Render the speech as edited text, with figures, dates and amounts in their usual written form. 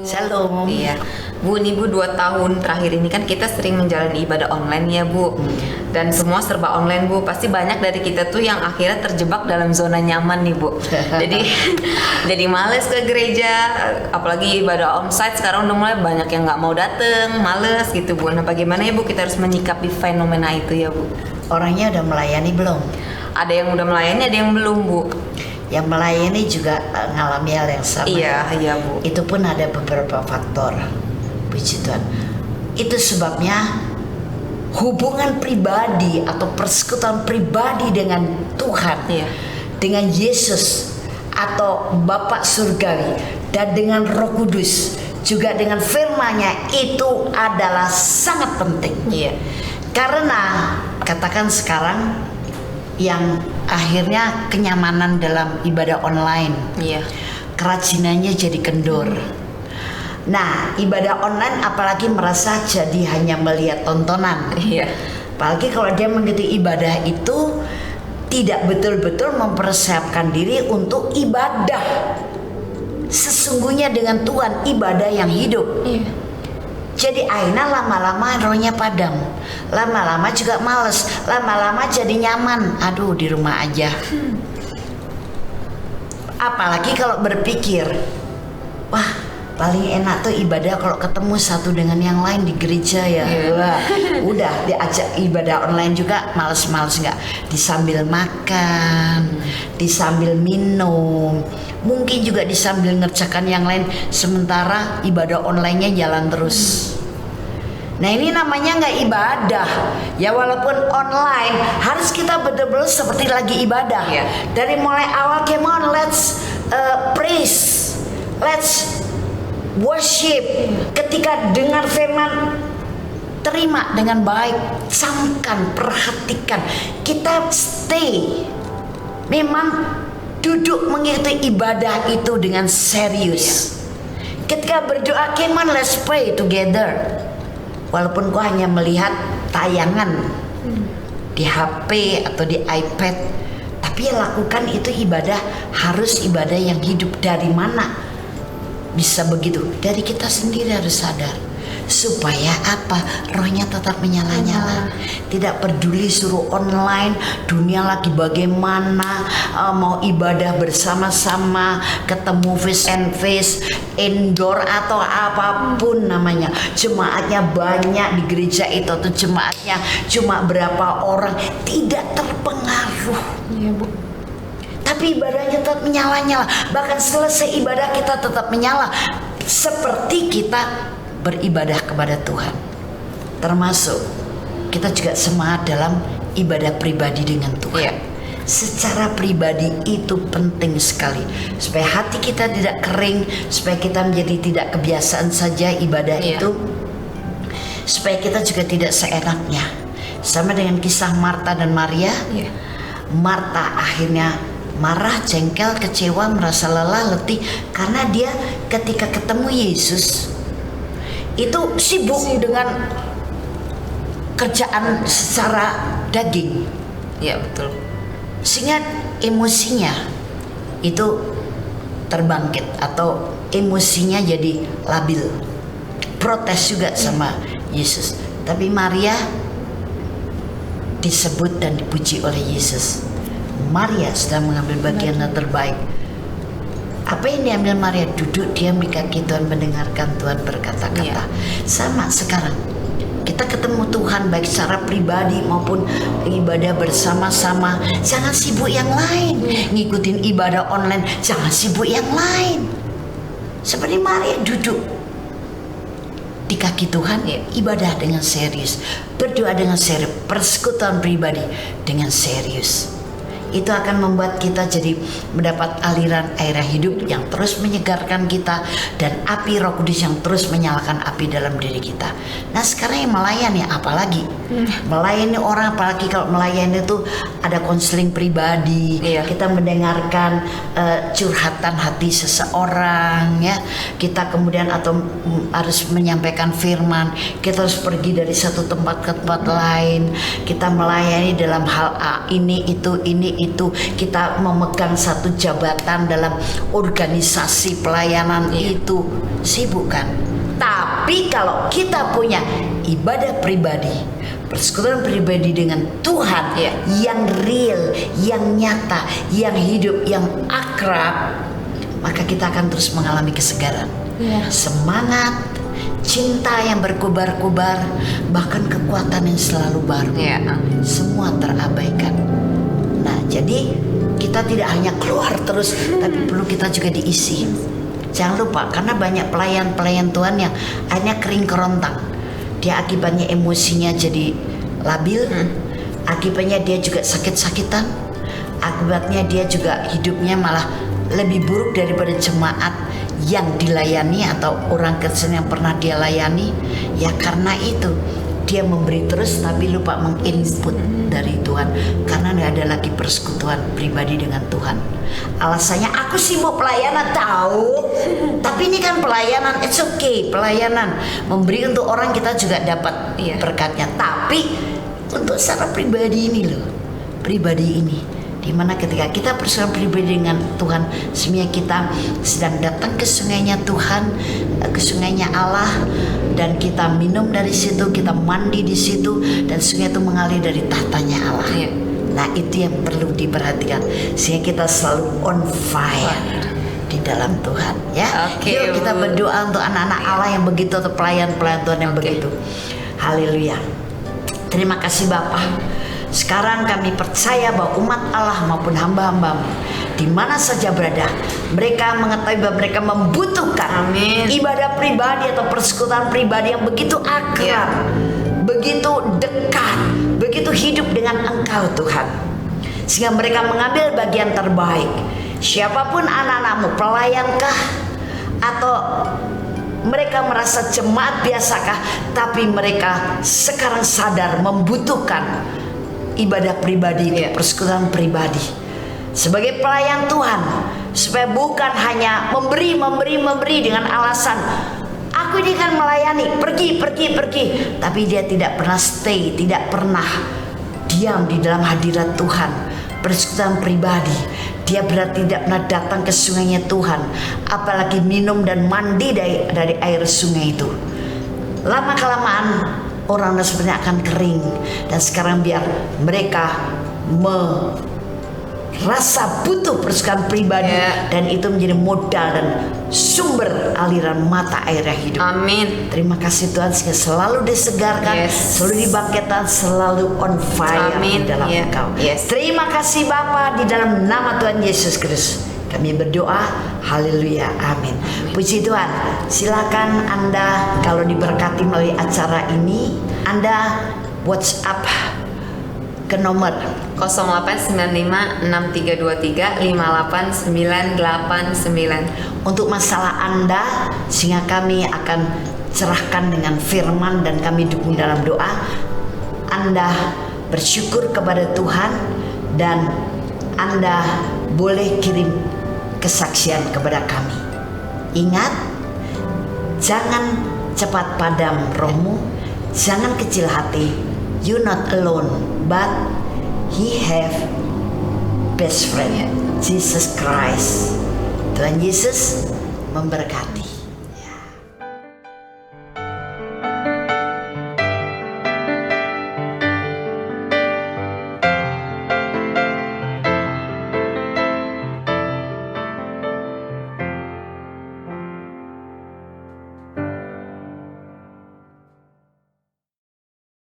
Shalom. Iya, Bu, ini Bu 2 tahun terakhir ini kan kita sering menjalani ibadah online ya Bu. Dan semua serba online Bu. Pasti banyak dari kita tuh yang akhirnya terjebak dalam zona nyaman nih Bu. Jadi males ke gereja, apalagi ibadah onsite sekarang udah mulai banyak yang nggak mau dateng, males gitu Bu. Nah bagaimana ya Bu kita harus menyikapi fenomena itu ya Bu? Orangnya udah melayani belum? Ada yang udah melayani, ada yang belum Bu. Yang melayani juga ngalami hal yang sama. Iya Bu. Itu pun ada beberapa faktor. Puji Tuhan. Itu sebabnya hubungan pribadi atau persekutuan pribadi dengan Tuhan, dengan Yesus atau Bapa Surgawi dan dengan Roh Kudus, juga dengan firman-Nya itu adalah sangat penting. Iya. Karena katakan sekarang yang akhirnya kenyamanan dalam ibadah online, kerajinannya jadi kendor. Nah, ibadah online apalagi merasa jadi hanya melihat tontonan. Apalagi kalau dia mengikuti ibadah itu tidak betul-betul mempersiapkan diri untuk ibadah sesungguhnya dengan Tuhan, ibadah yang hidup. Jadi akhirnya lama-lama rohnya padam, lama-lama juga males, lama-lama jadi nyaman. Aduh, di rumah aja. Apalagi kalau berpikir, wah paling enak tuh ibadah kalau ketemu satu dengan yang lain di gereja ya. Wah, udah diajak ibadah online juga males-males nggak. Disambil makan, disambil minum, mungkin juga disambil ngerjakan yang lain sementara ibadah online-nya jalan terus. Nah ini namanya nggak ibadah ya, walaupun online harus kita betul-betul seperti lagi ibadah. Dari mulai awal, come on, let's praise, let's worship. Ketika dengar firman, terima dengan baik, camkan, perhatikan. Kita stay, memang duduk mengikuti ibadah itu dengan serius. Ketika berdoa, come on, let's pray together. Walaupun kau hanya melihat tayangan di HP atau di iPad, tapi lakukan itu ibadah, harus ibadah yang hidup. Dari mana bisa begitu? Dari kita sendiri harus sadar. Supaya apa? Rohnya tetap menyala-nyala. Tidak peduli suruh online, dunia lagi bagaimana, mau ibadah bersama-sama, ketemu face and face, indoor atau apapun namanya. Jemaatnya banyak di gereja itu, atau jemaatnya cuma berapa orang, tidak terpengaruh. Iya Bu. Tapi ibadahnya tetap menyala-nyala. Bahkan selesai ibadah kita tetap menyala, seperti kita beribadah kepada Tuhan. Termasuk kita juga semangat dalam ibadah pribadi dengan Tuhan. Secara pribadi itu penting sekali, supaya hati kita tidak kering, supaya kita menjadi tidak kebiasaan saja ibadah itu, supaya kita juga tidak seenaknya. Sama dengan kisah Marta dan Maria. Marta akhirnya marah, jengkel, kecewa, merasa lelah, letih karena dia ketika ketemu Yesus itu sibuk dengan kerjaan secara daging. Iya betul. Sehingga emosinya itu terbangkit atau emosinya jadi labil. Protes juga sama Yesus. Tapi Maria disebut dan dipuji oleh Yesus. Maria sudah mengambil bagian yang terbaik. Apa yang diambil Maria? Duduk diam di kaki Tuhan, mendengarkan Tuhan berkata-kata. Sama sekarang kita ketemu Tuhan baik secara pribadi maupun ibadah bersama-sama. Jangan sibuk yang lain. Ngikutin ibadah online, jangan sibuk yang lain. Seperti Maria duduk di kaki Tuhan, ibadah dengan serius, berdoa dengan serius, persekutuan pribadi dengan serius. Itu akan membuat kita jadi mendapat aliran air hidup yang terus menyegarkan kita, dan api Roh Kudus yang terus menyalakan api dalam diri kita. Nah sekarang yang melayani apalagi melayani orang, apalagi kalau melayani itu ada konseling pribadi. Kita mendengarkan curhatan hati seseorang, ya kita kemudian atau harus menyampaikan firman, kita harus pergi dari satu tempat ke tempat lain, kita melayani dalam hal ini itu itu, kita memegang satu jabatan dalam organisasi pelayanan itu, sibuk kan? Tapi kalau kita punya ibadah pribadi, persekutuan pribadi dengan Tuhan yang real, yang nyata, yang hidup, yang akrab, maka kita akan terus mengalami kesegaran, semangat, cinta yang berkobar-kobar, bahkan kekuatan yang selalu baru. Semua terabaikan. Nah, jadi kita tidak hanya keluar terus, tapi perlu kita juga diisi. Jangan lupa, karena banyak pelayan Tuhan yang akhirnya kering kerontang. Dia akibatnya emosinya jadi labil, akibatnya dia juga sakit-sakitan, akibatnya dia juga hidupnya malah lebih buruk daripada jemaat yang dilayani atau orang Kristen yang pernah dia layani. Ya karena itu dia memberi terus tapi lupa menginput dari Tuhan, karena tidak ada lagi persekutuan pribadi dengan Tuhan. Alasannya, aku sibuk pelayanan, tahu, tapi ini kan pelayanan, it's okay, pelayanan memberi untuk orang, kita juga dapat berkatnya. Tapi untuk secara pribadi ini loh, pribadi ini, dimana ketika kita persekutuan pribadi dengan Tuhan, sebenarnya kita sedang datang ke sungainya Tuhan, ke sungainya Allah, dan kita minum dari situ, kita mandi di situ, dan sungai itu mengalir dari tahtanya Allah. Nah, itu yang perlu diperhatikan, sehingga kita selalu on fire di dalam Tuhan, ya. Yuk kita berdoa untuk anak-anak Allah yang begitu, atau pelayan-pelayan Tuhan yang begitu. Haleluya. Terima kasih Bapa. Sekarang kami percaya bahwa umat Allah maupun hamba-hambamu di mana saja berada, mereka mengetahui bahwa mereka membutuhkan ibadah pribadi atau persekutuan pribadi yang begitu akrab, begitu dekat, begitu hidup dengan Engkau Tuhan, sehingga mereka mengambil bagian terbaik. Siapapun anak-anakmu, pelayankah atau mereka merasa jemaat biasakah, tapi mereka sekarang sadar membutuhkan ibadah pribadi, persekutuan pribadi sebagai pelayan Tuhan, supaya bukan hanya memberi dengan alasan aku ini kan melayani, pergi, tapi dia tidak pernah stay, tidak pernah diam di dalam hadirat Tuhan. Persekutuan pribadi, dia berarti tidak pernah datang ke sungainya Tuhan, apalagi minum dan mandi dari air sungai itu. Lama kelamaan orang sebenarnya akan kering, dan sekarang biar mereka merasa butuh persekutuan pribadi, dan itu menjadi modal dan sumber aliran mata air yang hidup. Amin. Terima kasih Tuhan, sehingga selalu disegarkan, selalu dibangkitkan, selalu on fire di dalam Engkau. Terima kasih Bapa, di dalam nama Tuhan Yesus Kristus kami berdoa, haleluya, amin. Puji Tuhan. Silakan Anda kalau diberkati melalui acara ini, Anda WhatsApp ke nomor 0895-6323-58989 untuk masalah Anda, sehingga kami akan cerahkan dengan firman dan kami dukung dalam doa. Anda bersyukur kepada Tuhan, dan Anda boleh kirim kesaksian kepada kami. Ingat, jangan cepat padam rohmu, jangan kecil hati. You not alone, but He have best friend, Jesus Christ. Tuhan Yesus memberkati.